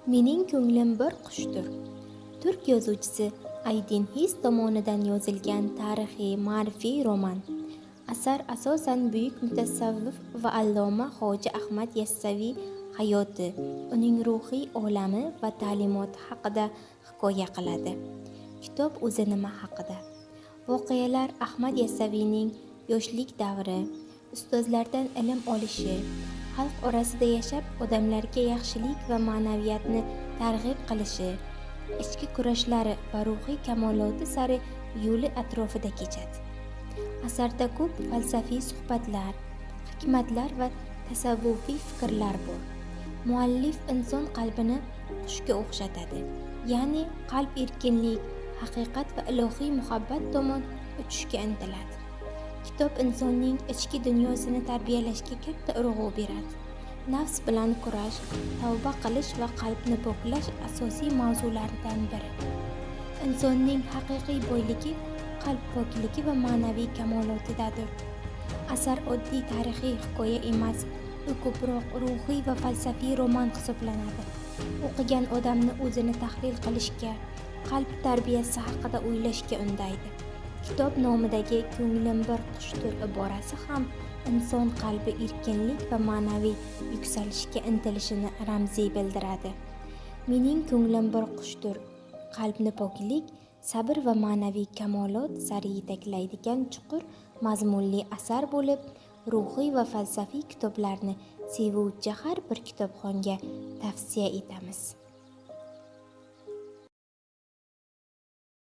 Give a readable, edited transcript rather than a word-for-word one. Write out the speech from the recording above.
Mening ko'nglim bir qushdir. Turk yozuvchisi Aydin His tomonidan yozilgan tarixiy ma'rifiy roman. Asar asosan buyuk mutasavvif va alloma Hoji Ahmad Yassaviy hayoti, uning ruhiy olami va ta'limoti haqida hikoya qiladi. Kitob o'zi nima haqida? Voqealar Ahmad Yassaviyning yoshlik davri, ustozlardan ilm olishi, xalq orasida yashab odamlarga yaxshilik va ma'naviyatni targ'ib qilishi, ichki kurashlari va ruhiy kamoloti sari yo'li atrofida kechadi. Asarda ko'p falsafiy suhbatlar, hikmatlar va tasavvufiy fikrlar bor. Muallif inson qalbini qushga o'xshatadi, ya'ni qalb erkinlik, haqiqat va ilohiy muhabbat tomon uchishga intiladi. Kitob insonning ichki dunyosini tarbiyalashga katta urg'u beradi. Nafs bilan kurash, tavba qilish va qalbni poklash asosiy mavzularidan biri. Insonning haqiqiy boyligi qalb pokligi va ma'naviy kamolotidadir. Asar oddiy tarixiy hikoya emas, u ko'proq ruhiy va falsafiy roman hisoblanadi. O'qigan odamni o'zini tahlil qilishga, qalb tarbiyasi haqida o'ylashga undaydi. Kitob nomidagi "Ko'nglim bir qushdir" iborasi ham inson qalbi erkinlik va ma'naviy yuksalishga intilishini ramziy bildiradi. Mening ko'nglim bir qushdir, qalbni poklik, sabr va ma'naviy kamolot sari yetaklaydigan chuqur mazmunli asar bo'lib, ruhiy va falsafiy kitoblarni sevuvchi har bir kitobxonga tavsiya etamiz.